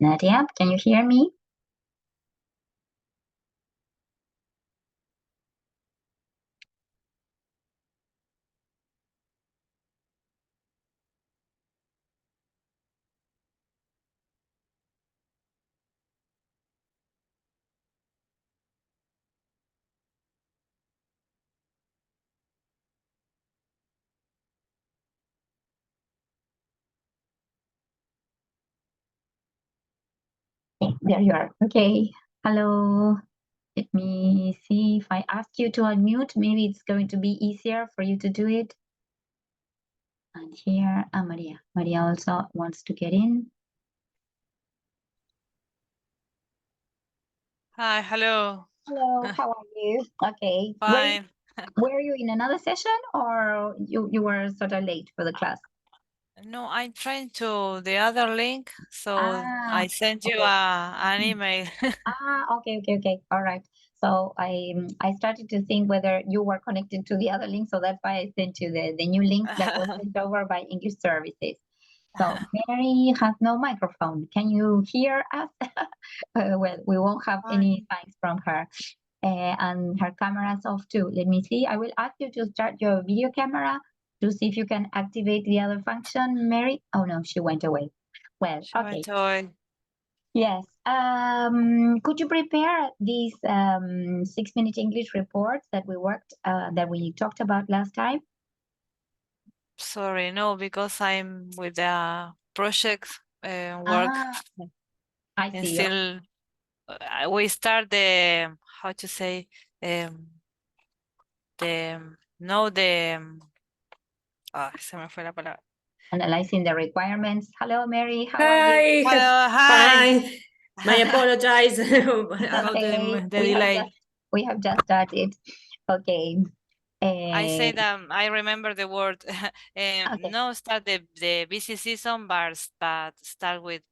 Nadia, can you hear me? Okay, there you are. Okay. Hello. Let me see if I ask you to unmute. Maybe it's going to be easier for you to do it. And here, Maria. Maria also wants to get in. Hi, hello. Hello, how are you? Okay. Fine. Were you in another session or you were sort of late for the class? No, I'm trying to the other link, so I sent you okay. an email. Okay. All right. So I started to think whether you were connected to the other link, so that's why I sent you the new link that was sent over by English Services. So Mary has no microphone. Can you hear us? Well, we won't have any signs from her. And her camera is off too. Let me see. I will ask you to start your video camera to see if you can activate the other function, Mary. Oh no, she went away. Well, She okay. went away. Yes. Could you prepare these 6-minute English reports that we talked about last time? Sorry, no, because I'm with the project work. I And see. still, we start the, how to say, se me fue la palabra. Analyzing the requirements. Hello, Mary. How are Hi, you? Hello, hi. fine. I apologize about Okay. the delay. We have just started. Okay. I say that I remember the word. Okay. No, start the busy season, but start with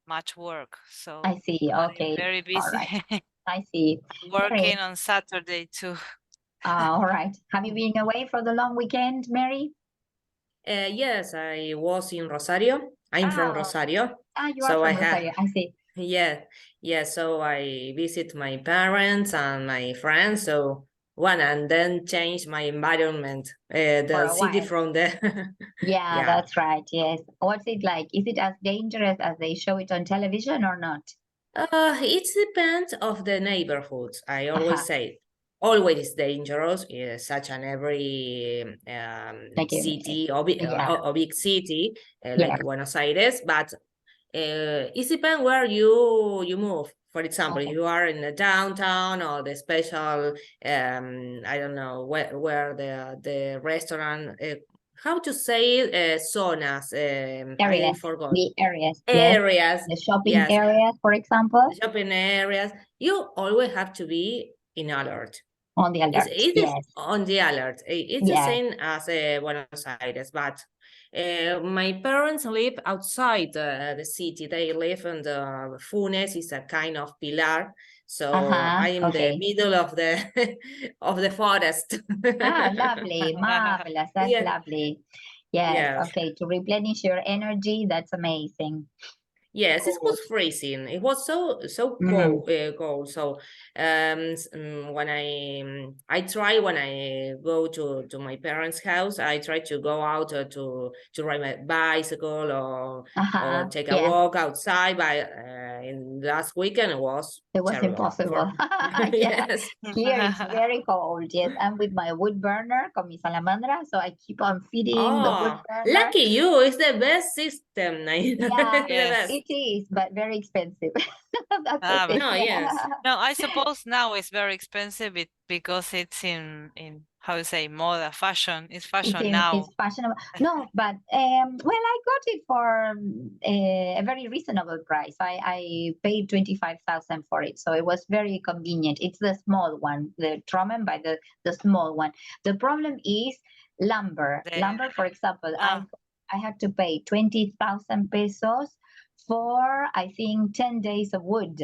much work. So I see. Okay. I'm very All busy. right. I see. Working on Saturday too. All right. Have you been away for the long weekend, Mary? yes, I was in Rosario. I'm from Rosario. You are so from Rosario. I see. Yeah. So I visit my parents and my friends. So and then change my environment, For the a city while. from the. Yeah, that's right. Yes. What's it like? Is it as dangerous as they show it on television or not? It depends of the neighborhoods. I always Aha. say, always dangerous, such an every Like city or big city yeah. like Buenos Aires. But it depends where you move. For example, Okay. if you are in the downtown or the special, I don't know where the restaurant. How to say zonas? I Areas. forgot. The areas. Yes. Areas. The shopping Yes, areas, for example. shopping areas, you always have to be in alert. On the alert. It is Yes. on the alert. It's the Yeah. same as Buenos Aires, but my parents live outside the city. They live in the Funes, is a kind of pilar. So I am the Okay. middle of the of the forest. Lovely. Marvelous. That's Yeah, lovely. Yes. yes. Okay. To replenish your energy, that's amazing. Yes, it Cool. was freezing. It was so Mm. cold. So when I try when I go to my parents' house, I try to go out to ride my bicycle or take a Yeah. walk outside. But in last weekend it was terrible Impossible. for Yeah. yes. Here it's very cold. Yes. I'm with my wood burner con mi salamandra, so I keep on feeding the wood Oh, burner. lucky you! It's the best system. Yeah, It's the best. it is, but very expensive. That's the thing. No, yes. No, I suppose now it's very expensive because it's in how to say moda fashion. It's fashion now. It's fashionable. No, but well, I got it for a very reasonable price. I paid 25,000 for it, so it was very convenient. It's the small one, the Tromen by the small one. The problem is lumber. The Lumber, for example, ah I had to pay 20,000 pesos for I think 10 days of wood.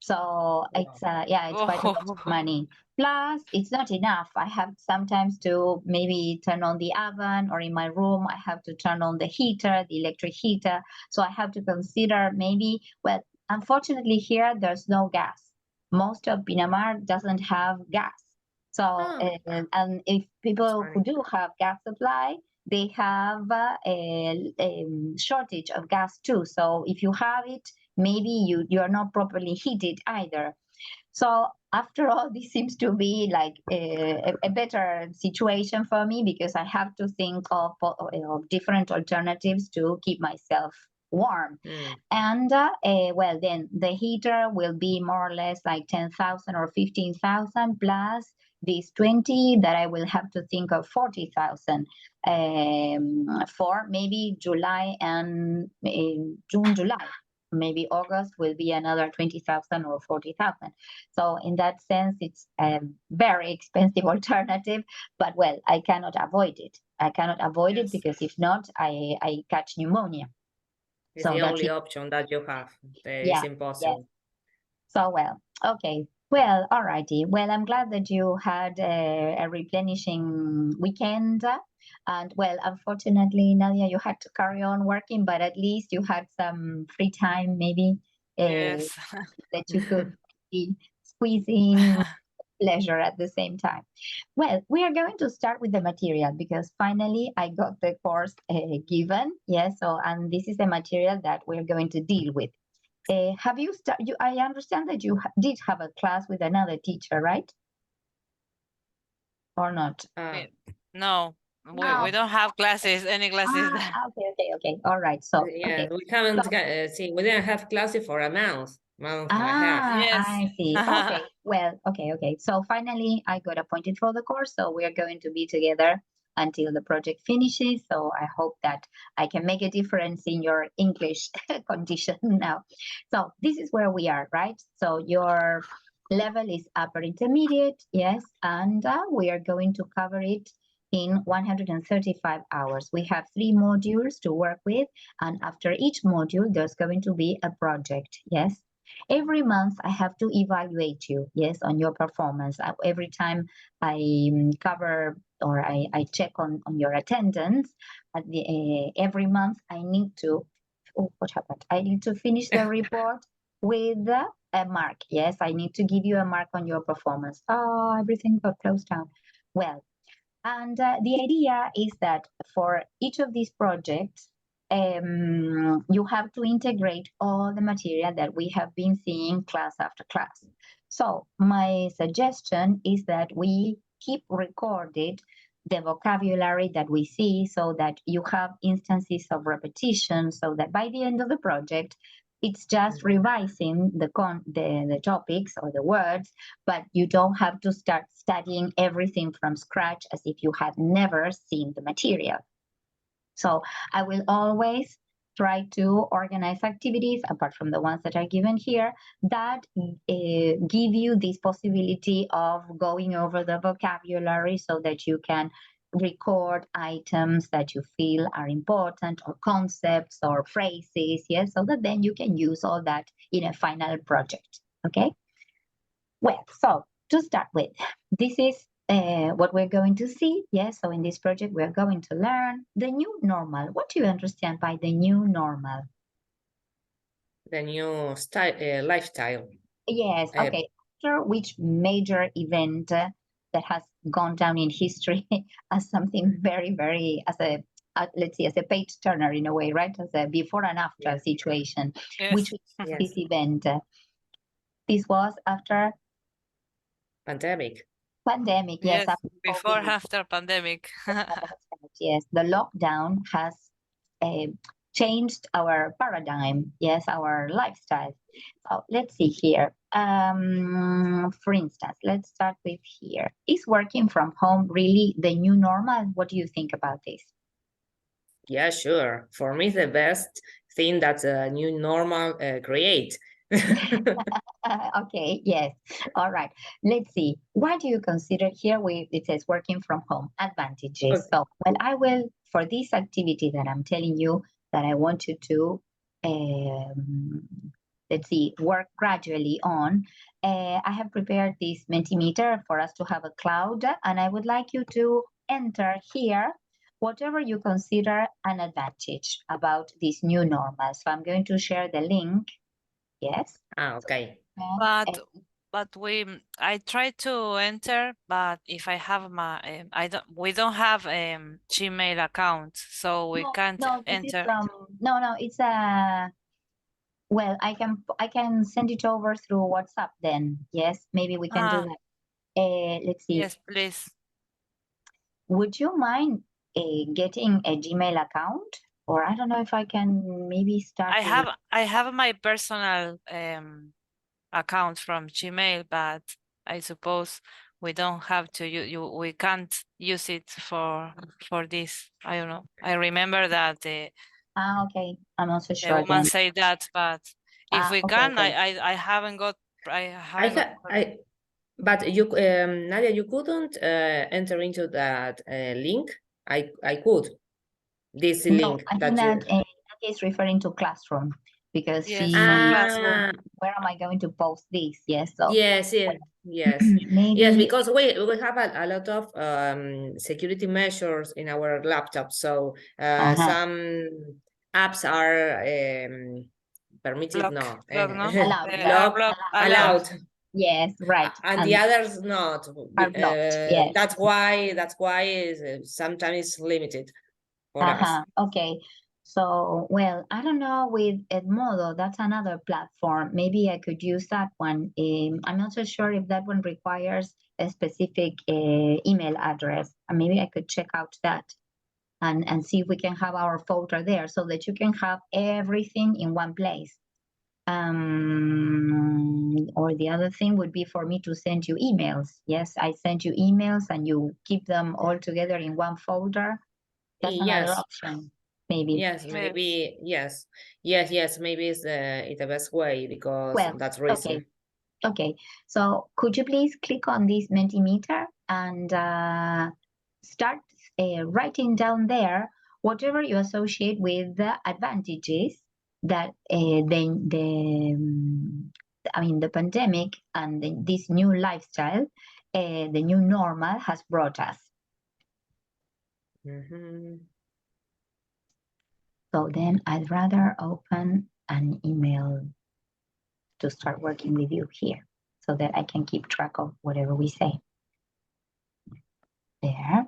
So it's yeah, it's quite a lot of money. Plus, it's not enough. I have sometimes to maybe turn on the oven, or in my room, I have to turn on the heater, the electric heater. So I have to consider maybe, well, unfortunately here there's no gas. Most of Pinamar doesn't have gas. So, and if people who do have gas supply, they have a shortage of gas too. So if you have it, maybe you're not properly heated either. So after all, this seems to be like a better situation for me, because I have to think of different alternatives to keep myself warm. And well, then the heater will be more or less like 10,000 or 15,000, plus these 20 that I will have to think of 40,000 for maybe July and June, July. Maybe August will be another 20,000 or 40,000. So in that sense, it's a very expensive alternative, but well, I cannot avoid it. I cannot avoid it, because if not, I catch pneumonia. It's the only option that you have. It's impossible. Yes. So, well, okay. Well, alrighty. Well, I'm glad that you had a replenishing weekend. And well, unfortunately, Nadia, you had to carry on working, but at least you had some free time, maybe that you could be squeezing pleasure at the same time. Well, we are going to start with the material, because finally I got the course given. Yes, so and this is the material that we're going to deal with. Have you started? I understand that you did have a class with another teacher, right? Or not? No, we don't have classes, any classes. Okay. All right. So yeah, we haven't we didn't have classes for a month and a half. Yes. I see. Okay. Well, okay. So finally, I got appointed for the course. So we are going to be together until the project finishes. So I hope that I can make a difference in your English condition now. So this is where we are, right? So your level is upper intermediate, yes, and we are going to cover it in 135 hours. We have 3 modules to work with, and after each module, there's going to be a project, yes. Every month, I have to evaluate you, yes, on your performance. Every time I cover or I check on your attendance, at every month, I need to, what happened? I need to finish the report with a mark. Yes, I need to give you a mark on your performance. Oh, everything got closed down. Well, and the idea is that for each of these projects, you have to integrate all the material that we have been seeing class after class. So my suggestion is that we keep recorded the vocabulary that we see, so that you have instances of repetition, so that by the end of the project, it's just revising the topics or the words, but you don't have to start studying everything from scratch as if you had never seen the material. So I will always try to organize activities, apart from the ones that are given here, that give you this possibility of going over the vocabulary, so that you can record items that you feel are important, or concepts or phrases, yes, so that then you can use all that in a final project, okay? Well, so to start with, this is what we're going to see, yes, so in this project we're going to learn the new normal. What do you understand by the new normal? The new style, lifestyle. Yes, okay. After which major event that has gone down in history as something very, very, as a let's see, as a page turner in a way, right? As a before and after situation. Which was this event? This was after pandemic. Pandemic, yes. Before, after pandemic. Yes, the lockdown has changed our paradigm, yes, our lifestyle. So let's see here. For instance, let's start with here. Is working from home really the new normal? What do you think about this? Yeah, sure. For me, the best thing that a new normal create. Okay, yes. All right. Let's see. What do you consider here? It says working from home advantages. Okay. So, well, I will, for this activity that I'm telling you that I want you to let's see, work gradually on, I have prepared this Mentimeter for us to have a cloud, and I would like you to enter here whatever you consider an advantage about this new normal. So I'm going to share the link. Yes. Okay. But I try to enter, but if I have my we don't have Gmail account, so we can't no, this enter. is no, it's a well, I can send it over through WhatsApp then. Yes, maybe we can do that. Let's see. Yes, please. Would you mind getting a Gmail account? Or I don't know if I can maybe start. I have my personal account from Gmail, but I suppose we don't have to we can't use it for this. I don't know. I remember that Okay, I'm also the sure woman then. say that, but if we Okay, can, okay. I haven't got but you Nadia, you couldn't enter into that link. I could. This No, link I that think you that is referring to Classroom because Yes, she Classroom. where am I going to post this? Yes, so yes, yes, maybe yes, because we have a lot of security measures in our laptop, so some apps are permitted, no, allowed. Yes, right. And the others not. Are blocked. Yes. That's why sometimes it's limited for us. Okay. So, well, I don't know with Edmodo, that's another platform. Maybe I could use that one. I'm not so sure if that one requires a specific email address. Maybe I could check out that and see if we can have our folder there so that you can have everything in one place. Or the other thing would be for me to send you emails. Yes, I send you emails and you keep them all together in one folder. That's another option, maybe. Yes, maybe, yes, maybe it's the best way because that's reason. Okay, so could you please click on this Mentimeter and start writing down there whatever you associate with the advantages that the pandemic and this new lifestyle, the new normal has brought us. So then I'd rather open an email to start working with you here so that I can keep track of whatever we say. There.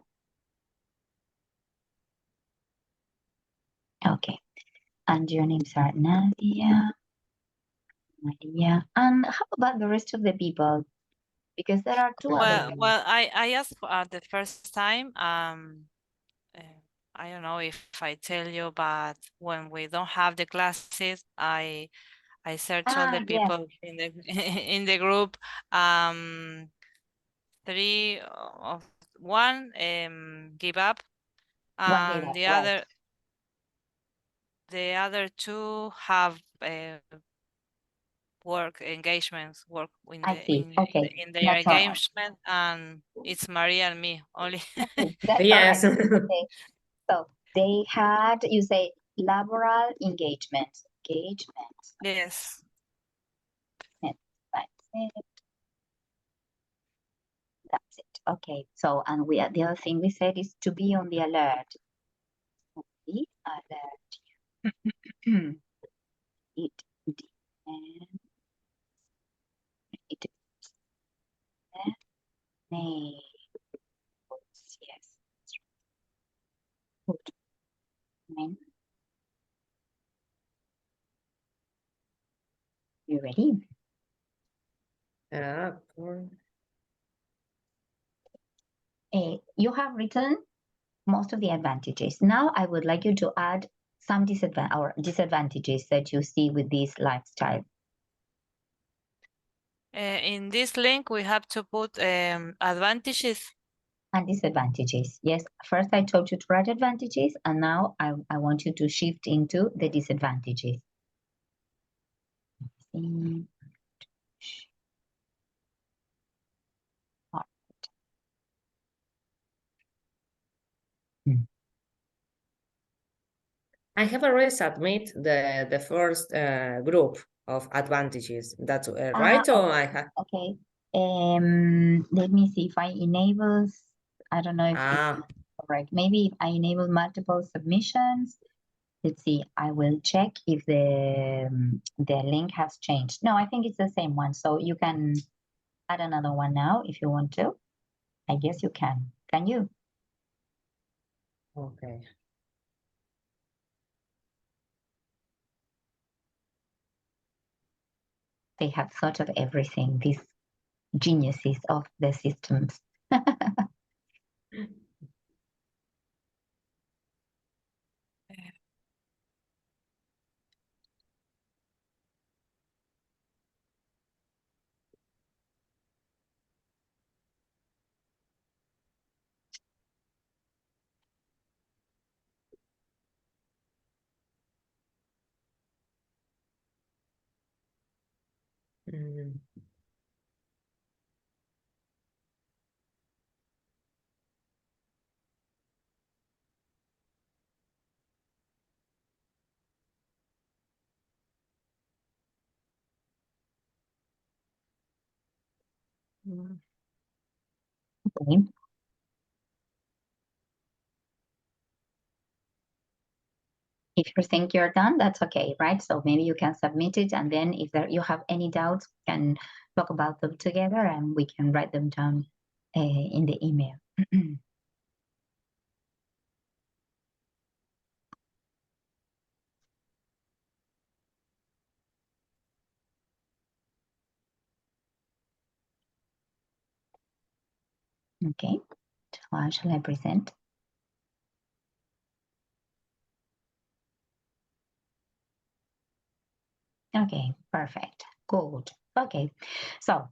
Okay. And your names are Nadia, Maria. And how about the rest of the people? Because there are two other names. Well, I asked the first time. I don't know if I tell you, but when we don't have the classes, I search all the people in the in the group. Three of one give up, and the other two have work engagements, work in their engagement, and it's Maria and me only. Yes. Okay. So they had, you say, laboral engagement. Yes. That's it. Okay. So, and the other thing we said is to be on the alert. Be alert. It yes. Good. You ready? You have written most of the advantages. Now I would like you to add some disadvantages that you see with this lifestyle. In this link, we have to put advantages and disadvantages. Yes, first I told you to write advantages, and now I want you to shift into the disadvantages. I have already submitted the first group. of advantages. That's right, or I have okay. Let me see if I enable. I don't know if it's correct. Maybe if I enable multiple submissions. Let's see. I will check if the link has changed. No, I think it's the same one. So you can add another one now if you want to. I guess you can. Can you? okay. They have thought of everything. These geniuses of the systems. Mm. Okay. If you think you're done, that's okay, right? So maybe you can submit it, and then if you have any doubts, we can talk about them together, and we can write them down in the email. Okay, so how shall I present? Okay, perfect, good. Okay, so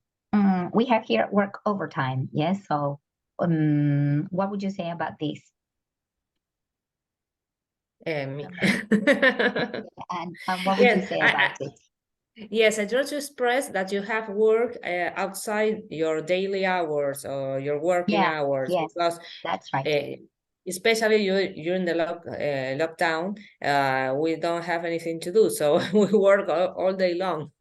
we have here work overtime. Yes, so what would you say about this? Me. And what would you say about it? Yes, I try to express that you have work outside your daily hours or your working hours, yes, because that's right. Especially during the lockdown, we don't have anything to do, so we work all day long.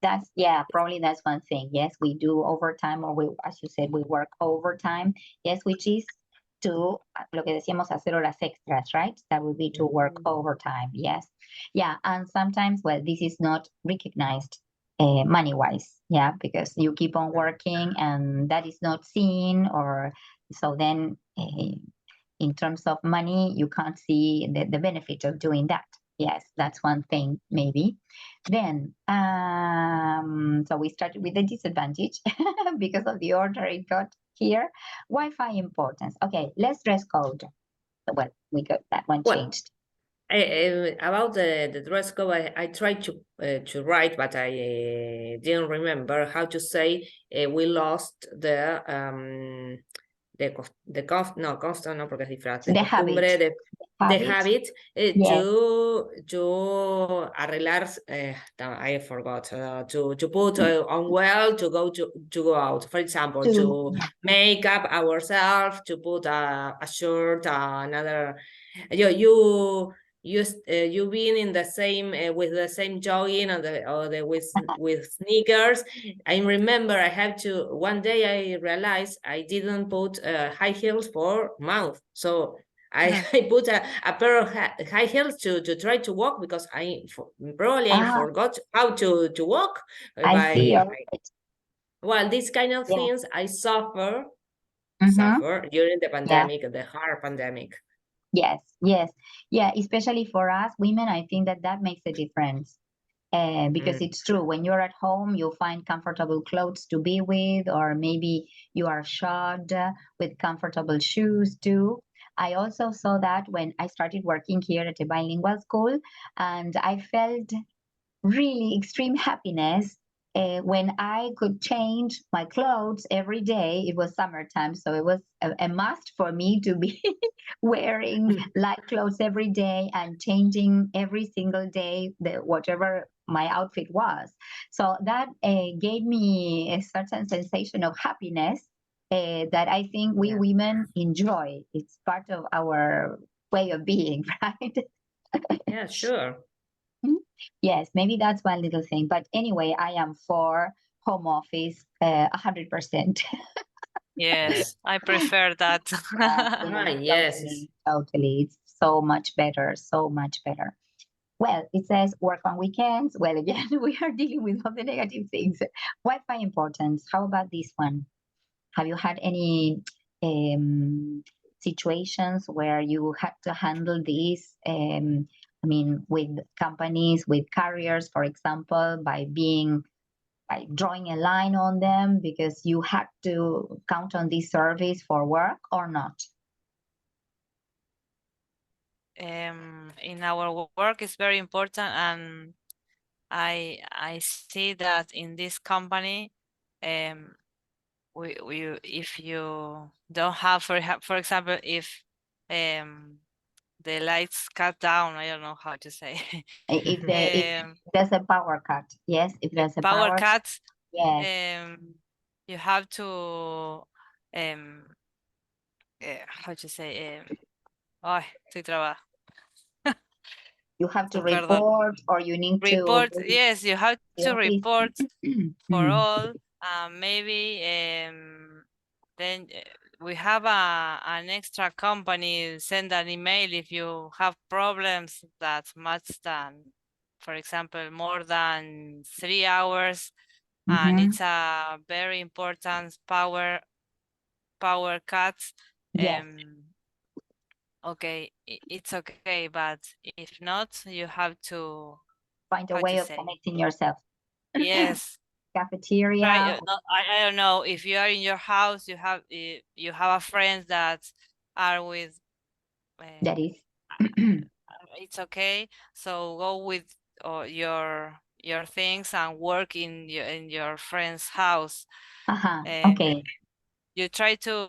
That's probably that's one thing. Yes, we do overtime, or we, as you said, we work overtime. Yes, which is to lo que decíamos hacer horas extras, right? That would be to work overtime. Yes, yeah, and sometimes, well, this is not recognized money wise. Yeah, because you keep on working and that is not seen, or so then in terms of money, you can't see the benefit of doing that. Yes, that's one thing, maybe. Then, so we started with the disadvantage because of the order it got here. Wi-Fi importance. Okay, let's dress code. Well, we got that one changed. About the dress code, I tried to write, but I didn't remember how to say. We lost the costumbre, no, porque es disfraz, de costumbre, the habit to arreglar, I forgot, to put on well, to go out, for example, to make up ourselves, to put a shirt, another, you been in the same with the same jogging or with sneakers. I remember I had to one day I realized I didn't put high heels for mouth, so I put a pair of high heels to try to walk, because I forgot how to walk. I see. Well, these kind of things I suffer during the pandemic, the hard pandemic. Yes, especially for us women, I think that makes a difference. Because it's true, when you're at home, you find comfortable clothes to be with, or maybe you are shod with comfortable shoes too. I also saw that when I started working here at a bilingual school, and I felt really extreme happiness when I could change my clothes every day. It was summertime, so it was a must for me to be wearing light clothes every day and changing every single day whatever my outfit was. So that gave me a certain sensation of happiness that I think we women enjoy. It's part of our way of being, right? Yeah, sure. Yes, maybe that's one little thing. But anyway, I am for home office 100%. Yes, I prefer that. Yes, Totally, totally. It's so much better, so much better. Well, it says work on weekends. Well, again, we are dealing with all the negative things. Wi-Fi importance. How about this one? Have you had any situations where you had to handle these? I mean, with companies, with carriers, for example, by drawing a line on them because you had to count on this service for work or not? In our work is very important, and I see that in this company, we if you don't have for example, if the lights cut down, I don't know how to say. If there's a power cut, yes, if there's a Power power, cuts, yes, you have to how to say, ay, estoy trabada. you have to Perdón. report or you need to Report, visit yes, you have the to office. report for Mm. all. Maybe then we have an extra company send an email if you have problems that much than, for example, more than 3 hours, and Mhm. it's a very important power cut. Yes, Okay, it's okay, but if not, you have to, find a how to way of say, connecting yourself. yes. Try, Cafeteria, I don't know, if you are in your house, you have a friend that are with that is. it's okay, so go with your things and work in your friend's house. Uh-huh. um, Okay. you try to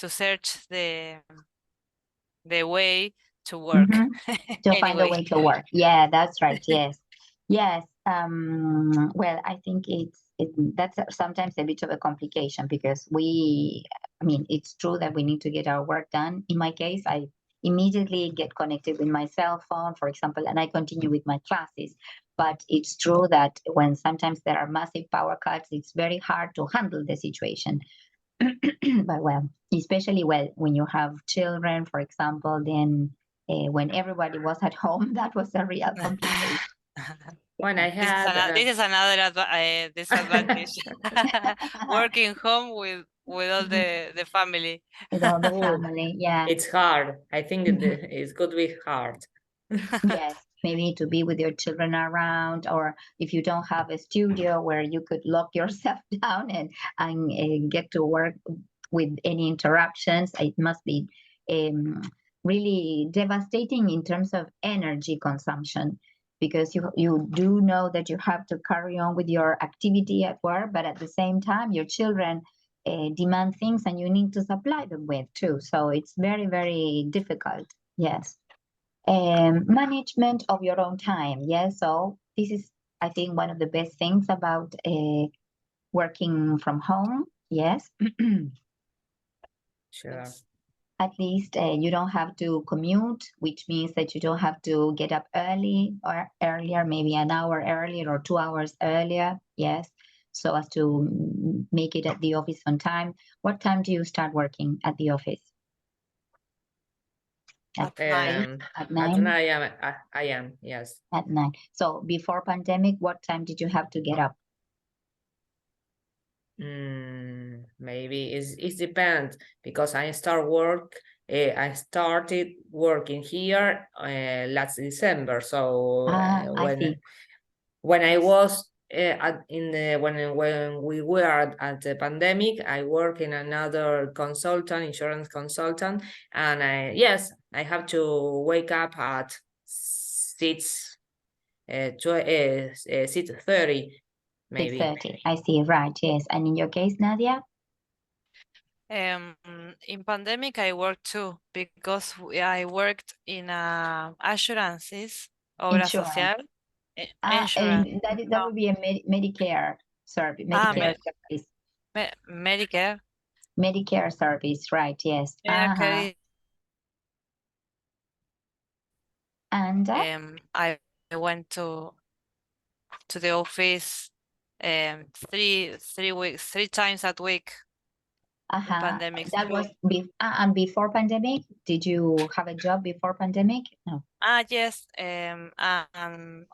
search the way to work. Mm-hmm. To find a Anyway. way to work. Yeah, that's right. Yes. Yes. Well, I think that's sometimes a bit of a complication because I mean, it's true that we need to get our work done. In my case, I immediately get connected with my cell phone, for example, and I continue with my classes. But it's true that when sometimes there are massive power cuts, it's very hard to handle the situation. But well, especially when you have children, for example, then when everybody was at home, that was a real complication. when I had This is another disadvantage. Working home with all the family. With all the oh, family, yeah. it's hard. I think it's could be hard. Yes, maybe to be with your children around, or if you don't have a studio where you could lock yourself down and get to work with any interruptions, it must be um, really devastating in terms of energy consumption because you do know that you have to carry on with your activity at work, but at the same time, your children demand things and you need to supply them with too. So it's very, very difficult. Yes. Management of your own time. Yes. So this is, I think, one of the best things about working from home. Yes. Sure. Yes. At least you don't have to commute, which means that you don't have to get up early or earlier, maybe an hour earlier or 2 hours earlier. Yes. So as to make it at the office on time. What time do you start working at the office? At 9. At At 9? 9 I am, yes. At 9. So before pandemic, what time did you have to get up? Maybe it depends because I started working here last December. So I see. when I Yes. was when we were at the pandemic, I work in another insurance consultant, and I have to wake up at 6:30 maybe. 6:30. I see. Right. Yes. And in your case, Nadia? In pandemic, I worked too because I worked in assurances, obra Insurance. social, insurance. That would be a Medicare service. Medicare service. Medicare. Medicare service. Right. Yes. Okay. And I went to the office 3 times a week in pandemic. That was and before pandemic. Did you have a job before pandemic? No. Yes.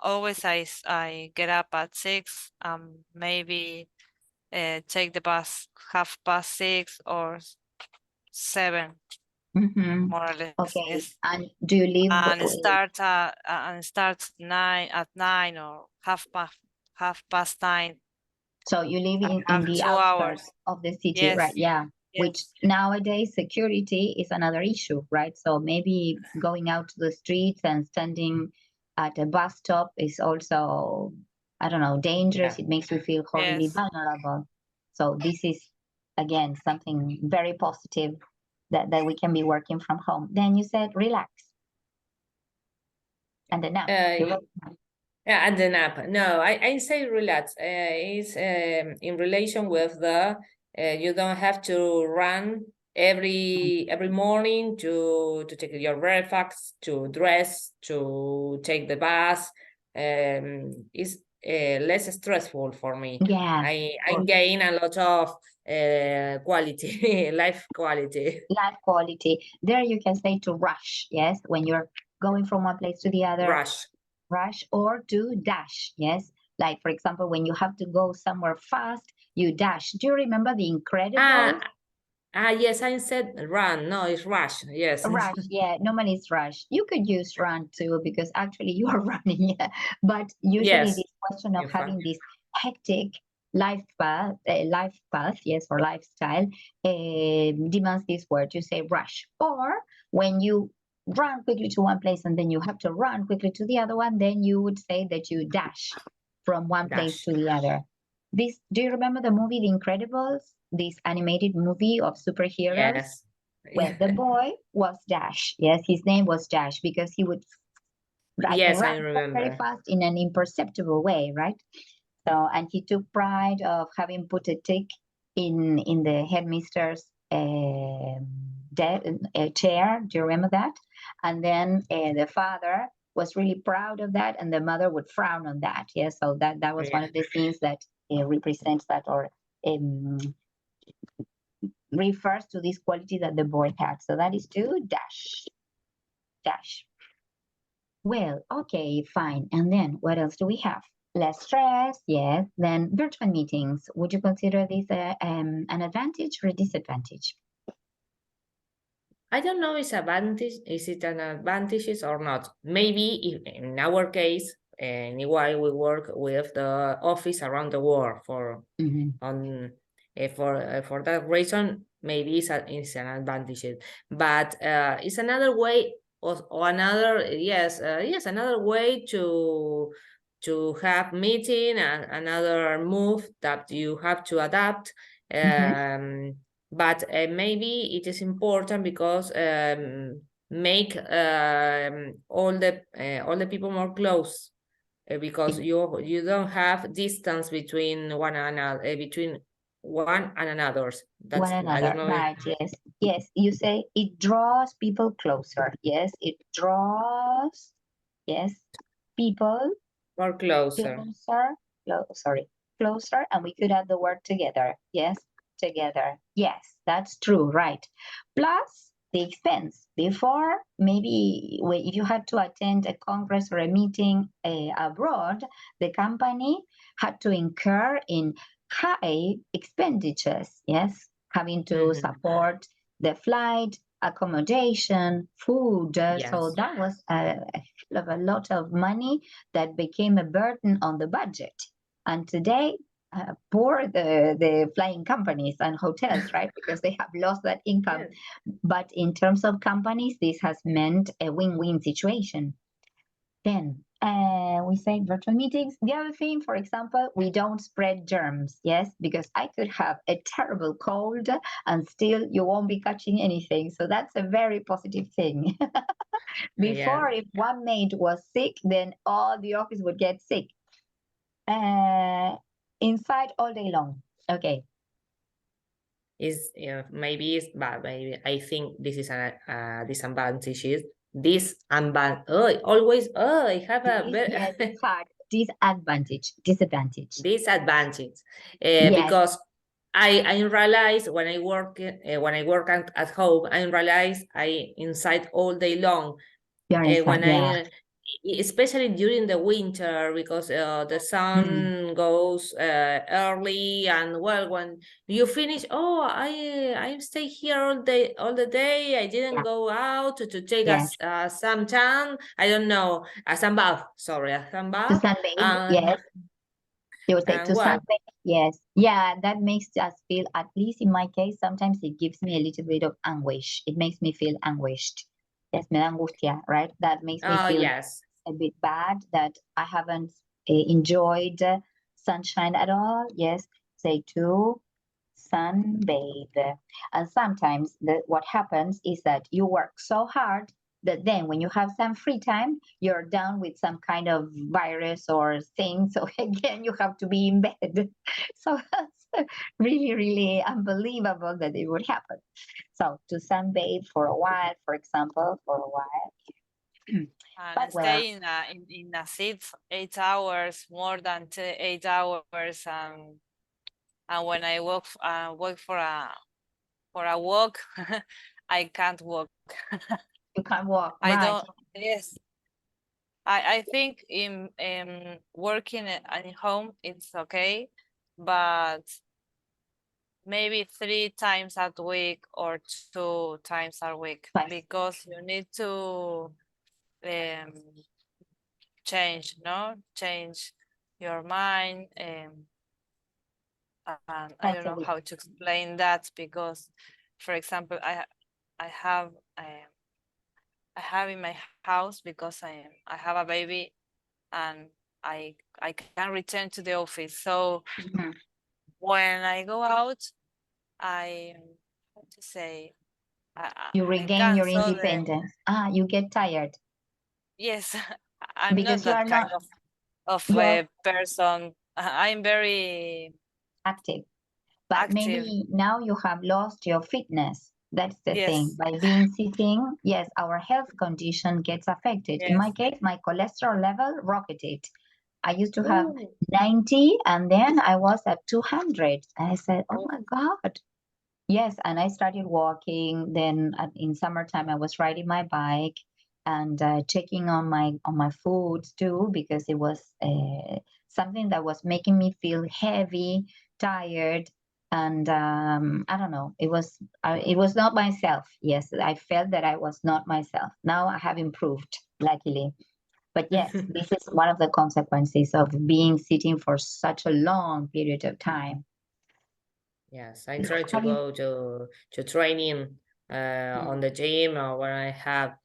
Always I get up at 6. Maybe take the bus 6:30 or 7, more or less. Okay. Yes. And do you live And start at 9 or 9:30. So you live in Have the 2 hours. outskirts of the city, Yes. right? Yeah. Which Yes. nowadays security is another issue, right? So maybe going out to the streets and standing at a bus stop is also, I don't know, dangerous. Yeah. It makes you feel horribly Yes. vulnerable. So this is again something very positive that we can be working from home. Then you said relax. And then now. Yeah, and the nap. No, I say relax. It's in relation with the you don't have to run every morning to take your breakfast, to dress, to take the bus. It's less stressful for me. Yeah. I gain a lot of quality, life quality. Life quality. There you can say to rush, yes, when you're going from one place to the other. Rush or to dash, yes. Like for example, when you have to go somewhere fast, you dash. Do you remember The Incredibles? Yes, I said run. No, it's rush. Yes. Rush, yeah. Normally it's rush. You could use run too because actually you are running. Yeah. But usually Yes. this question of In having fact. this hectic life path, yes, or lifestyle, demands this word. You say rush. Or when you run quickly to one place and then you have to run quickly to the other one, then you would say that you dash from one place to the other. This, do you remember the movie The Incredibles? This animated movie of superheroes? Yes. Well, the boy was Dash. Yes, his name was Dash because he would Yes, I run remember. very fast in an imperceptible way, right? So, and he took pride of having put a tick in the headmistress' chair. Do you remember that? And then the father was really proud of that, and the mother would frown on that. Yes, so that was one of the scenes that represents that or refers to this quality that the boy had. So that is to dash. Dash. Well, okay, fine. And then what else do we have? Less stress, yes. Then virtual meetings. Would you consider this an advantage or a disadvantage? I don't know if advantage is it an advantage or not. Maybe if, in our case, anyway, we work with the office around the world for for that reason. Maybe it's an advantage, but it's another way or another another way to have meeting and another move that you have to adapt. But maybe it is important because make all the people more close because you don't have distance between one another between one and another's. That's one I don't another, know. right? Yes, yes. You say it draws people closer. Yes, it draws. Yes, people more closer. Closer, and we could add the word together. Yes, together. Yes, that's true, right? Plus the expense. Before, maybe if you had to attend a congress or a meeting abroad, the company had to incur in high expenditures. Yes, having to support the flight, accommodation, food. So that was a lot of money that became a burden on the budget. And today, poor the flying companies and hotels, right? Because they have lost that income. Yes. But in terms of companies, this has meant a win-win situation. Then we say virtual meetings. The other thing, for example, we don't spread germs. Yes, because I could have a terrible cold and still you won't be catching anything. So that's a very positive thing. Before, if one mate was sick, then all the office would get sick. Inside all day long. Okay. Maybe it's bad. Maybe I think this is a disadvantage always, I have a Yes, it's hard. Disadvantage. disadvantage, Yes. because I realize when I work at home, I realize I inside all day long. You're inside, yeah. Especially during the winter, because the sun goes early, and well, when you finish, I stay here all the day. I didn't go out to take some tan. I don't know, a sunbath. Sorry, a To sunbath. sunbathe, yes. You would say to Well, sunbathe, yes. Yeah, that makes us feel, at least in my case, sometimes it gives me a little bit of anguish. It makes me feel anguished. Yes, me da angustia, right? That makes me feel yes. a bit bad that I haven't enjoyed sunshine at all. Yes, say to sunbathe. And sometimes what happens is that you work so hard that then when you have some free time, you're down with some kind of virus or thing. So again, you have to be in bed. So that's really, really unbelievable that it would happen. So to sunbathe for a while, for example, for a while. And But well, stay in a seat 8 hours, more than 8 hours, and when I walk for a walk, I can't walk. you can't walk, I right? don't. Yes, I think in working at home it's okay, but maybe 3 times a week or 2 times a week, Twice. because you need to change your mind, and I Twice don't a know week. how to explain that, because, for example, I have I have in my house, because I have a baby, and I can return to the office. So Mhm. when I go out, I how to say You I regain your cancel the independence. You get tired yes. I'm not because you are that kind not, of you're person. I'm very active. But active. maybe now you have lost your fitness. That's the thing. Yes, By being sitting, yes, our health condition gets affected. In my yes. case, my cholesterol level rocketed. I used to have Ooh. 90 and then I was at 200. And I said, oh my God. Yes, and I started walking. Then in summertime, I was riding my bike and checking on my foods too, because it was something that was making me feel heavy, tired, and I don't know. It was not myself. Yes, I felt that I was not myself. Now I have improved, luckily. But yes, this is one of the consequences of being sitting for such a long period of time. Yes, I try to Have you? go to training on Mm, the gym, or when I have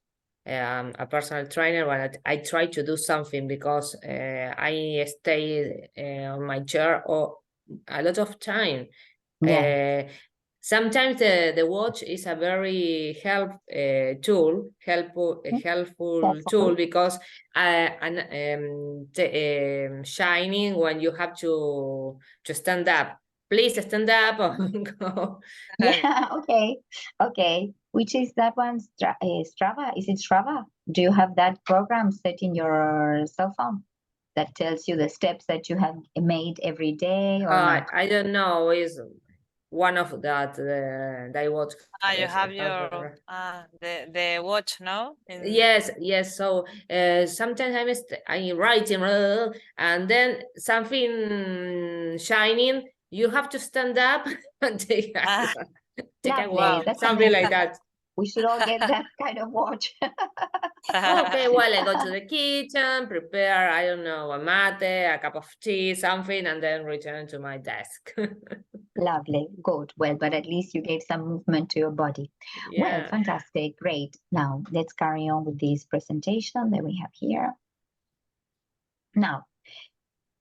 a personal trainer. When I try to do something, because I stay on my chair a lot of time. yeah. Uh, Sometimes the watch is a very helpful tool, Helpful. because shining when you have to stand up. Please stand up or go. Yeah, okay. Okay. Which is that one? Strava? Is it Strava? Do you have that program set in your cell phone that tells you the steps that you have made every day or not? I don't know. Is one of that they watch. You Is, have your the watch, no? yes. So sometimes I'm writing, and then something shining. You have to stand up and Ah, take a Lovely. walk, wow. That's something like amazing. that. We should all get that kind of watch. Okay, well, I go to the kitchen, prepare, I don't know, a mate, a cup of tea, something, and then return to my desk. Lovely. Good. Well, but at least you gave some movement to your body. Well, Yeah. fantastic. Great. Now let's carry on with this presentation that we have here. Now,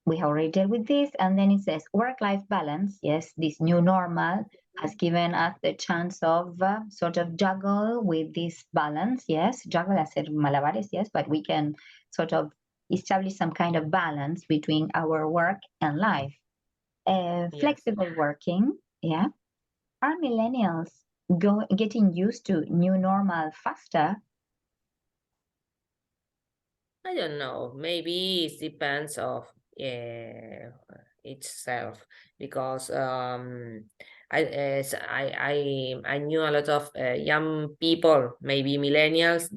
we have already dealt with this, and then it says work-life balance. Yes, this new normal has given us the chance of sort of juggle with this balance. Yes, juggle, I said malabares, yes, but we can sort of establish some kind of balance between our work and life. Yes. Flexible working, yeah. Are millennials getting used to new normal faster? I don't know. Maybe it depends of itself, because I knew a lot of young people, maybe millennials,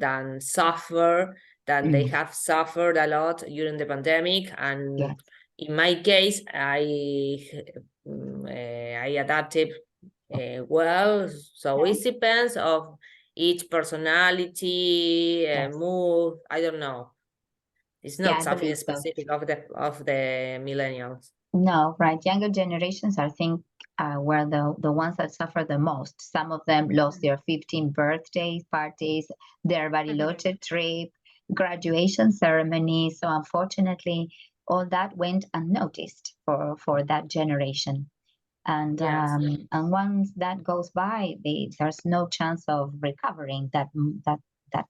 they have suffered a lot during the pandemic, and Yes. in my case, I adapted well. So Okay. it depends of each personality, Yes. mood. I don't know. It's Yeah, not I something believe so. specific of the millennials. No, right. Younger generations, I think, were the ones that suffer the most. Some of them lost their 15th birthday parties, their Bariloche trip, graduation ceremony. So unfortunately, all that went unnoticed for that generation. Yes. And once that goes by, there's no chance of recovering that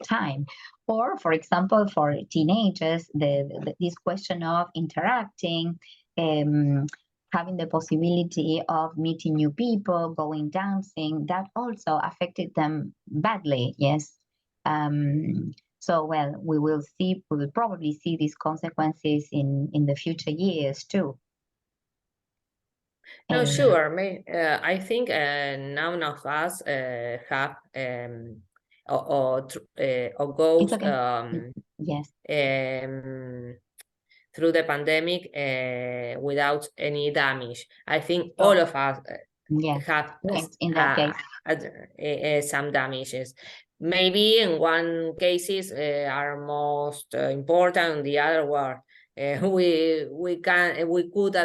time. Or, for example, for teenagers, this question of interacting, um, having the possibility of meeting new people, going dancing, that also affected them badly. Yes. So, well, we will probably see these consequences in the future years too. No, Uh, sure. I think none of us have or it's goes okay. Yes. through the pandemic without any damage. I think all So, of us yes, have went in that case. some damages. Maybe in one cases are most important, the other were we could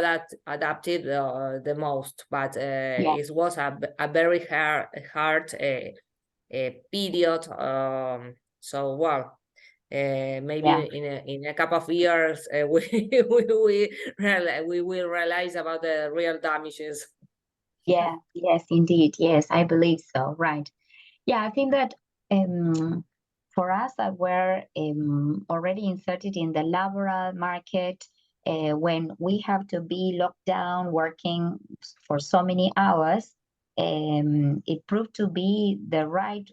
adapt it the most, but Yeah, it was a very hard period. So well, maybe yeah, in a couple of years we will realize about the real damages. yeah, yes, indeed. Yes, I believe so. Right. Yeah, I think that for us that were already inserted in the laboral market, when we have to be locked down working for so many hours, it proved to be the right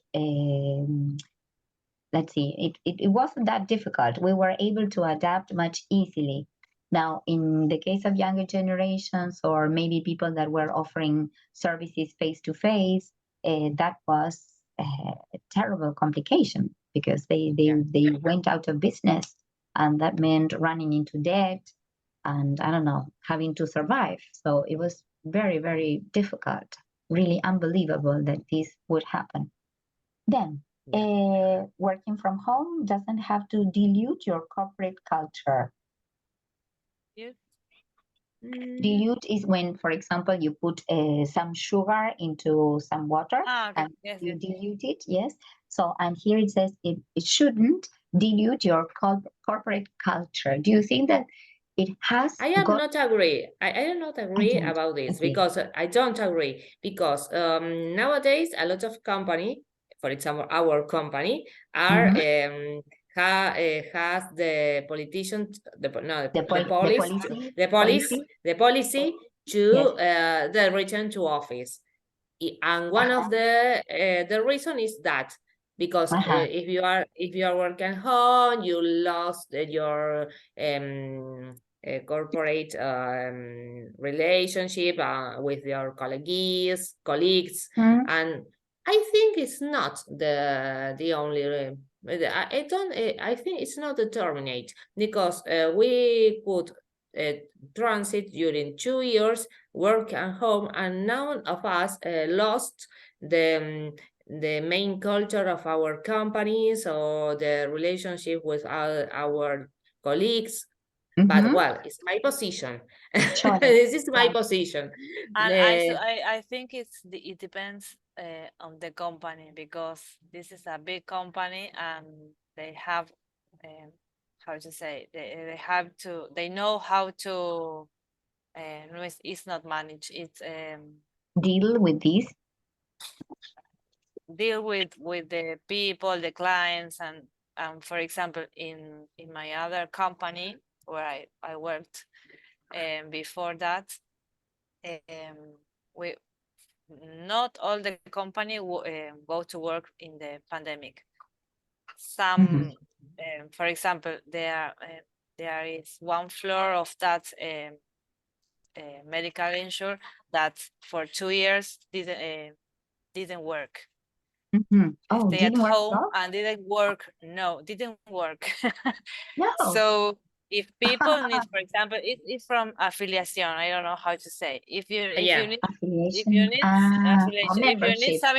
let's see, it wasn't that difficult. We were able to adapt much easily. Now, in the case of younger generations, or maybe people that were offering services face to face, that was a terrible complication because Yeah. they went out of business, and that meant running into debt and I don't know, having to survive. So it was very, very difficult, really unbelievable that this would happen. Then, Yeah. working from home doesn't have to dilute your corporate culture. You? Mm, Dilute is when, for example, you put some sugar into some water Ah, okay. and Yes, you yes. dilute it. Yes. So, and here it says it shouldn't dilute your corporate culture. Do you think that it has I am got? not agree. I am not I agree don't. about this, Okay. because I don't agree, because nowadays a lot of company, for example, our company are Mhm. has the politicians, The the the police policy policy. the policy Yes. to the return to office. And one of Uh-huh. the reason is that, because Uh-huh. if you are working home, you lost your corporate relationship with your colleagues, Mhm. and I think it's not the only. I don't. I think it's not determinate, because we could transit during 2 years work at home, and none of us lost the main culture of our companies or the relationship with our colleagues. But Mhm. well, it's my position. Sure. This is my Right. position. And Uh, I think it depends on the company, because this is a big company and they have how to say, they have to, they know how to no, it's not manage, it's Deal with this. deal with the people, the clients, and for example in my other company where I worked before that, we not all the company go to work in the pandemic. Mhm. Some for example, there is one floor of that medical insurance that for 2 years didn't work. Oh, Stay at didn't work at home all? and didn't work. No, didn't work. No. So if people need, for example, it's from affiliation. I don't know how to say. If you Yeah. need Affiliation. Or affiliation, if you need membership. some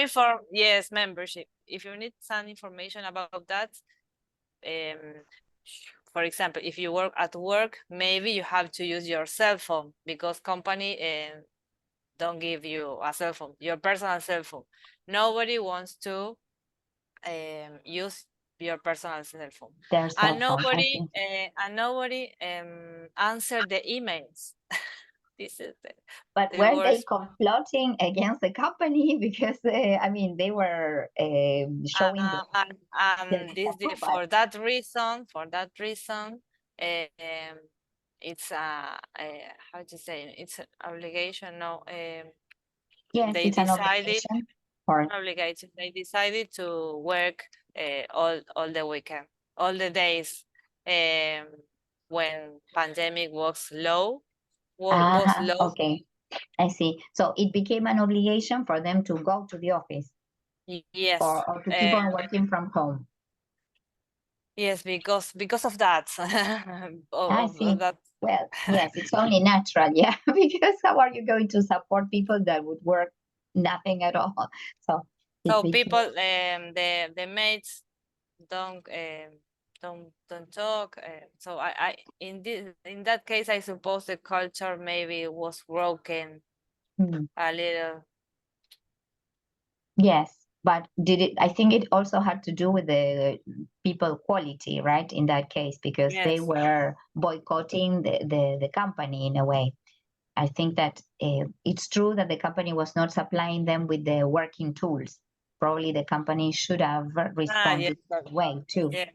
yes, membership. If you need some information about that, for example, if you work at work, maybe you have to use your cell phone because company don't give you a cell phone, your personal cell phone. Nobody wants to use your personal cell phone, Their cell and phone, I nobody see. answer the emails. This is But the were they worst. complotting against the company? Because, I mean, they were showing their disapproval. For that reason, it's how to say, it's an obligation. No, Yes, they it's an decided obligation. Or obligation. They decided to work all the weekend, all the days, when pandemic was low, was low. okay, I see. So it became an obligation for them to go to the office Yes, or to keep on working from home. yes, because of that, I of see. that. Well, yes, it's only natural, yeah, because how are you going to support people that would work nothing at all? So it So became, people, the mates don't talk. So I in that case, I suppose the culture maybe was broken hmm, a little. yes, but did it? I think it also had to do with the people quality, right? In that case, because they Yes, were boycotting the company in a way. I think that it's true that the company was not supplying them with the working tools. Probably the company should have yes, responded that way too. yeah,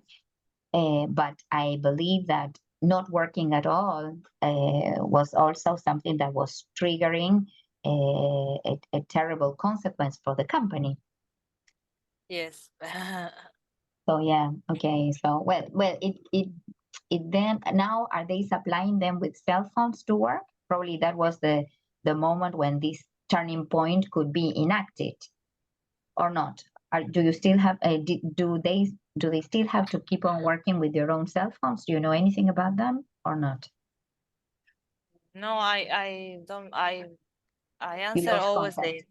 But I believe that not working at all was also something that was triggering a terrible consequence for the company. yes. So yeah, okay. So well, it then now are they supplying them with cell phones to work? Probably that was the moment when this turning point could be enacted, or not? Do you still have? Do they still have to keep on working with their own cell phones? Do you know anything about them or not? No, I don't. I You answer lost always contact.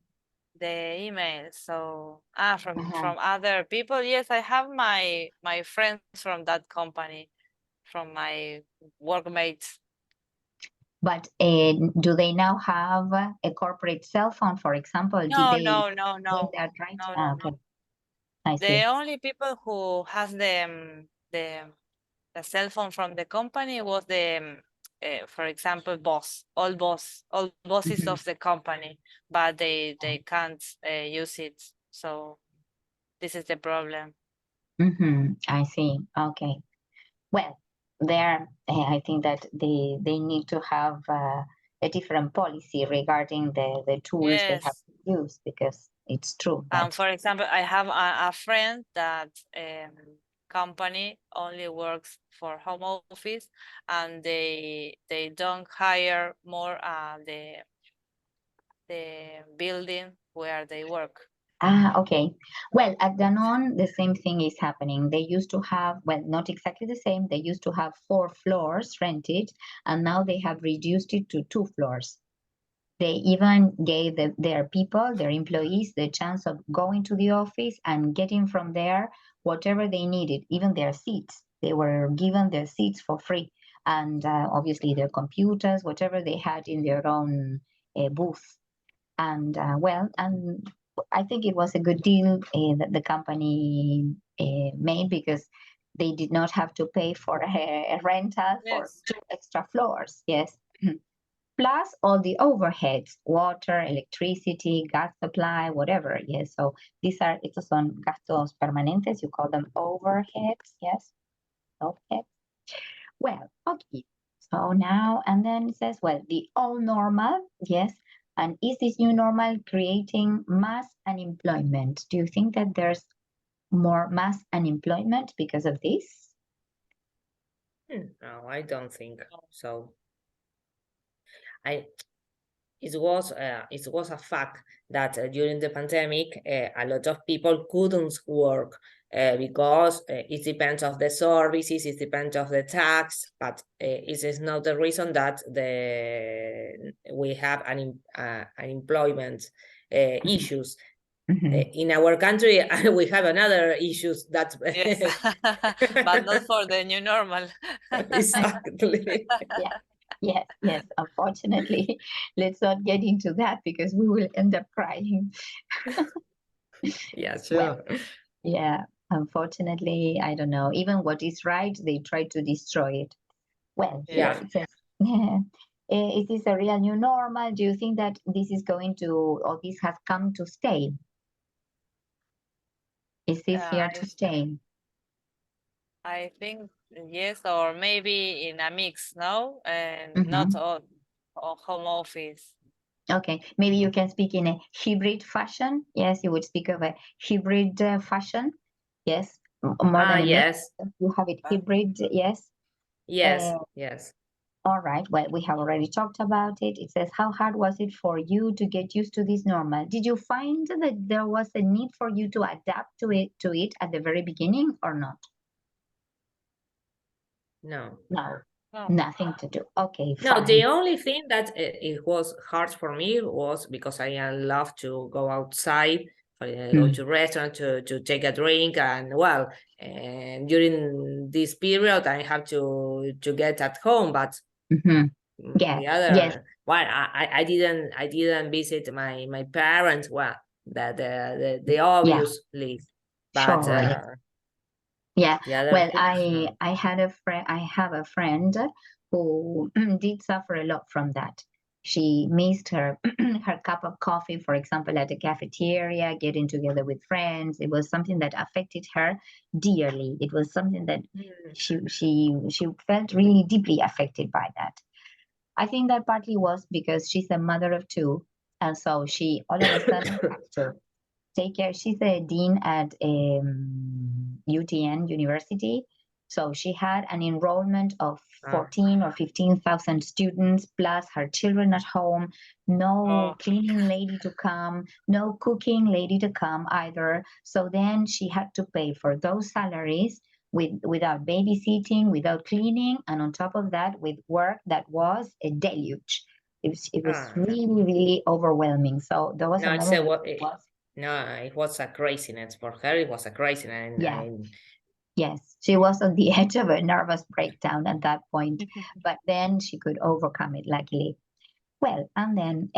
the email. So Uh-huh. from other people, yes, I have my friends from that company, from my workmates. But do they now have a corporate cell phone, for example? Did No, they no, no, gain no, that right? no, Ah, no, no. okay, I The see. only people who has the cell phone from the company was for example, all bosses Mhm. of the company, but they can't use it. So this is the problem. I see. Okay. Well, there, I think that they need to have a different policy regarding the tools they have Yes. to use because it's true that For example, I have a friend that company only works for home office, and they don't hire more the building where they work. okay. Well, at Danone, the same thing is happening. They used to have, well, not exactly the same. They used to have 4 floors rented, and now they have reduced it to 2 floors. They even gave their people, their employees, the chance of going to the office and getting from there whatever they needed, even their seats. They were given their seats for free. And obviously their computers, whatever they had in their own booth. And and I think it was a good deal that the company made because they did not have to pay for a rental for Yes. 2 extra floors. Yes. Plus all the overheads, water, electricity, gas supply, whatever. Yes, so these are, estos son gastos permanentes, you call them overheads, yes, overheads. Well, okay, so now, and then it says, well, the old normal, yes, and is this new normal creating mass unemployment? Do you think that there's more mass unemployment because of this? No, I don't think so. It was a fact that during the pandemic, a lot of people couldn't work because it depends of the services, it depends of the tax, but it is not the reason that we have unemployment issues. In our country, we have another issues that Yes, but not for the new normal. exactly. Yes. Unfortunately, let's not get into that because we will end up crying. Yeah, Well, sure. yeah, unfortunately, I don't know. Even what is right, they try to destroy it. Well, here Yeah. it says, is this a real new normal? Do you think that this is going to, or this has come to stay? Is this here to stay? I think yes, or maybe in a mix, no, and Mhm. not on home office. Okay, maybe you can speak in a hybrid fashion. Yes, you would speak of a hybrid fashion. Yes, more than a mix. Yes. You have it hybrid. Yes. Yes. Yes. All right. Well, we have already talked about it. It says, how hard was it for you to get used to this normal? Did you find that there was a need for you to adapt to it at the very beginning or not? No. No, No. nothing to do. Okay, No, fine. the only thing that it was hard for me was because I love to go outside, go to restaurant to take a drink, and well, and during this period I have to get at home, but Yeah. the other Yes. well, I didn't visit my parents. Well, that the obviously, but Sure. Yeah. the other Well, things, no. I had a friend. I have a friend who did suffer a lot from that. She missed her her cup of coffee, for example, at the cafeteria, getting together with friends. It was something that affected her dearly. It was something that she felt really deeply affected by that. I think that partly was because she's a mother of two, and so she all of a sudden had to take care. She's a dean at UTN University. So she had an enrollment of 14 or 15,000 students, plus her children at home, no cleaning lady to come, no cooking lady to come either. So then she had to pay for those salaries without babysitting, without cleaning, and on top of that, with work that was a deluge. It was really, really overwhelming. So there was No, it's another no, it was a craziness for her. It was a craziness. Yeah. Yes, she was on the edge of a nervous breakdown at that point, but then she could overcome it, luckily. Well, and then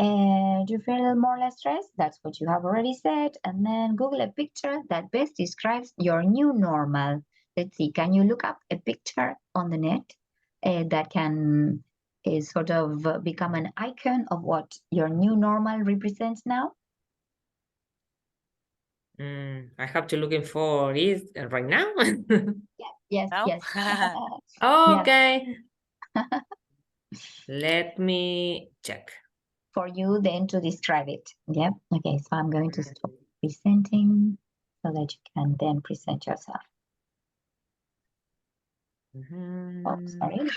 do you feel a little more or less stressed? That's what you have already said. And then Google a picture that best describes your new normal. Let's see, can you look up a picture on the net that can sort of become an icon of what your new normal represents now? I have to looking for it right now. Yes. Okay. Let me check. For you then to describe it. Yep. Okay, so I'm going to stop presenting so that you can then present yourself. Oh, sorry.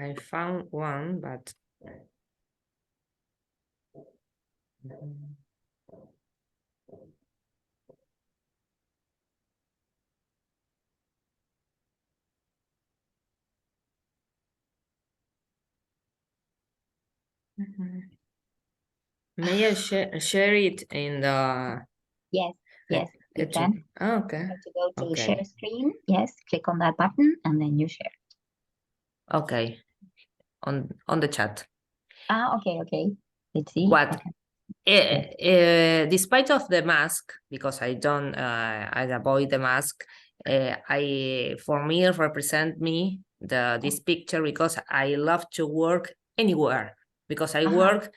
I found one, but may I share it in the Yes, you can. Okay. You have to go to Okay. share screen. Yes, click on that button and then you share. Okay. On the chat. Okay. Let's see. What? Despite of the mask, because I don't, I avoid the mask. For me, represent me this picture because I love to work anywhere because I work.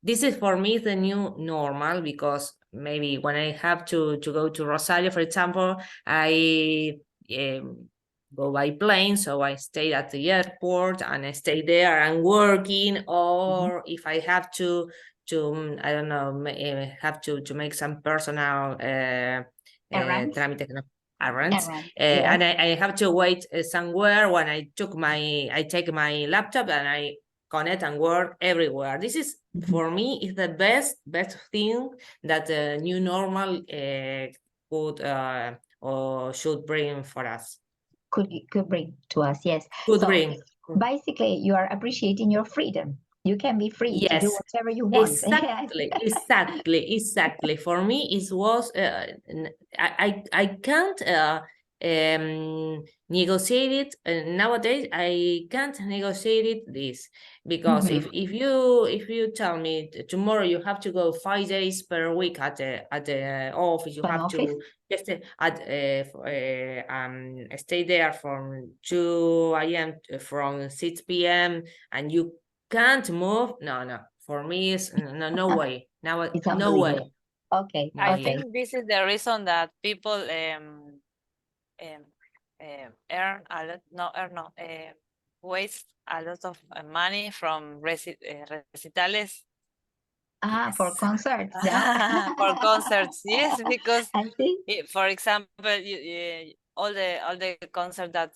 This is for me the new normal because maybe when I have to go to Rosario, for example, I go by plane, so I stay at the airport and I stay there and working, or if I have to I don't know, have to make some personal Errands? trámites, errands, yes. and I have to wait somewhere when I take my laptop and I connect and work everywhere. This is for me is the best thing that the new normal could or should bring for us. Could bring to us, yes. Could So bring. basically, you are appreciating your freedom. You can be free to do Yes, whatever you want. exactly. For me, it was I can't negotiate it nowadays. I can't negotiate it this because if you tell me tomorrow you have to go 5 days per week at the office, you To an have office? to just stay there from 2 a.m. from 6 p.m. and you can't move. No, for me it's no way. Now It's no way. unbelievable. Okay, I okay. think this is the reason that people waste a lot of money from recitales. For concerts, yeah. For concerts, yes, because I see. for example, all the concerts that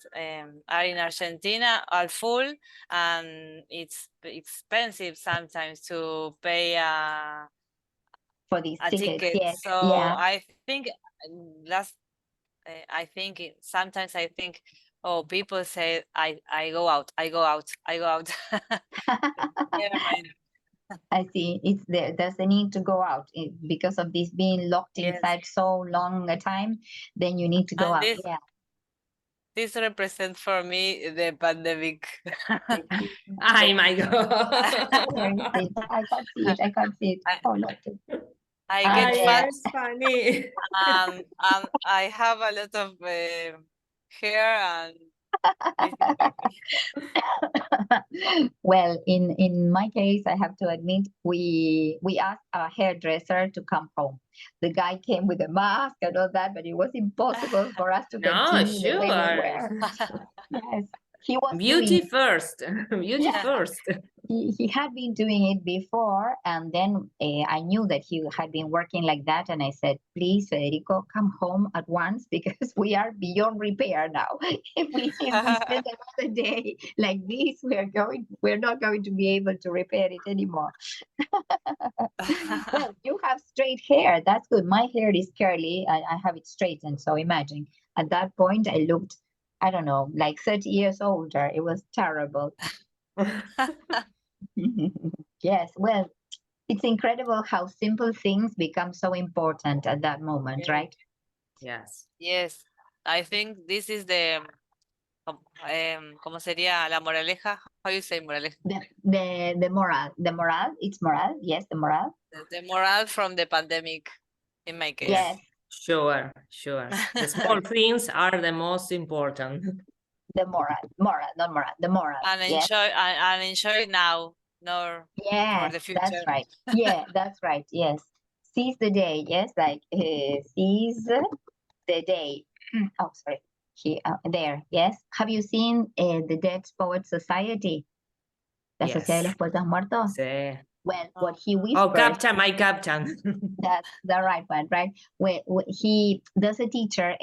are in Argentina are full, and it's expensive sometimes to pay For these a tickets, ticket. yes, So yeah. I think sometimes I think, oh, people say I go out. Never mind. I see. It's there's a need to go out because of this being locked Yes. inside so long a time. Then you need to go And out. Yeah. this represents for me the pandemic. Ay, my God. Where is it? I can't see it. I can't see it. Oh, look. I Ah, get there. fat, That's funny. and I have a lot of hair, and this is for me. Well, in my case, I have to admit, we asked our hairdresser to come home. The guy came with a mask and all that, but it was impossible for us to No, continue the way we sure. were. Yes, he was Beauty doing. first. Beauty first. He had been doing it before, and then I knew that he had been working like that, and I said, please, Federico, come home at once because we are beyond repair now. If we spend another day like this, we're not going to be able to repair it anymore. Well, you have straight hair. That's good. My hair is curly. I have it straightened. So imagine at that point, I looked, I don't know, like 30 years older. It was terrible. Yes, well, it's incredible how simple things become so important at that moment, right? Yes. Yes, I think this is the ¿cómo sería la moraleja? How you say moraleja? The moral, it's moral, yes, the moral. The moral from the pandemic, in my case. Yes, Sure. The small things are the most important. the moral, not moral, the moral. And Yes, enjoy it now, nor for yes, the that's future. right. Yeah, that's right. Yes, seize the day. Yes, like seize the day. Oh, sorry. There. Yes. Have you seen the Dead Poets Society? La Sociedad de los Yes. Poetas Muertos. Sí. Well, what he Oh, whispers. Captain, my Captain. That's the right one, right? When he does a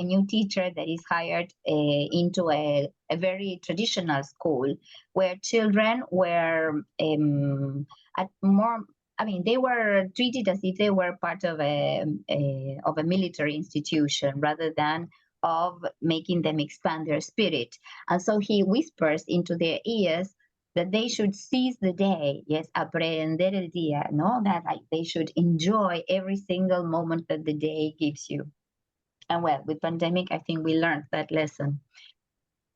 new teacher that is hired into a very traditional school where children were at more. I mean, they were treated as if they were part of a military institution rather than of making them expand their spirit. And so he whispers into their ears that they should seize the day, yes, aprender el día, no, that like they should enjoy every single moment that the day gives you. And well, with pandemic, I think we learned that lesson.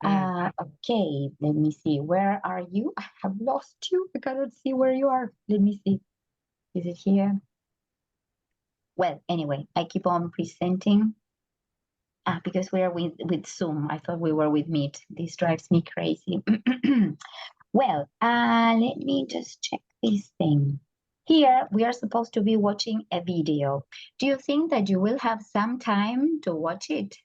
Okay, let me see. Where are you? I have lost you. I cannot see where you are. Let me see. Is it here? Well, anyway, I keep on presenting. Because we are with Zoom. I thought we were with Meet. This drives me crazy. Well, let me just check this thing. Here, we are supposed to be watching a video. Do you think that you will have some time to watch it?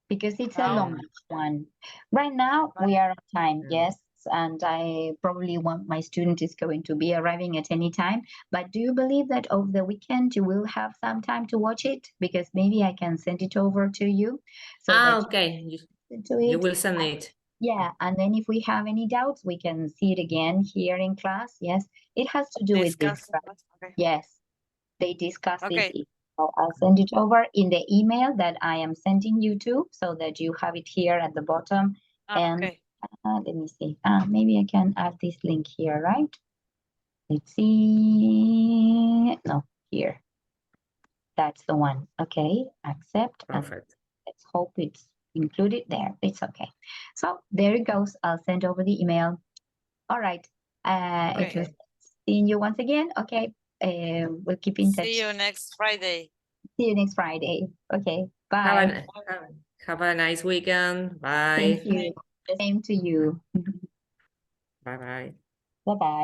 Because it's a long one. Right now, we are on time, yes, and I probably want my student is going to be arriving at any time. But do you believe that over the weekend you will have some time to watch it? Because maybe I can send it over to you. So that Okay. you listen to You it. will send it. Yeah, and then if we have any doubts, we can see it again here in class. Yes, it has to do with this, Discuss. right? Okay. Yes, they discuss this. Okay. I'll send it over in the email that I am sending you to, so that you have it here at the bottom. And Okay. let me see. Maybe I can add this link here, right? Let's see. No, here. That's the one. Okay, accept. And Perfect. let's hope it's included there. It's okay. So there it goes. I'll send over the email. All right. It Okay. was seeing you once again. Okay. We'll keep in touch. See you next Friday. See you next Friday. Okay. Have Bye. have a nice weekend. Bye. Thank you. The same to you. Bye bye. Bye bye.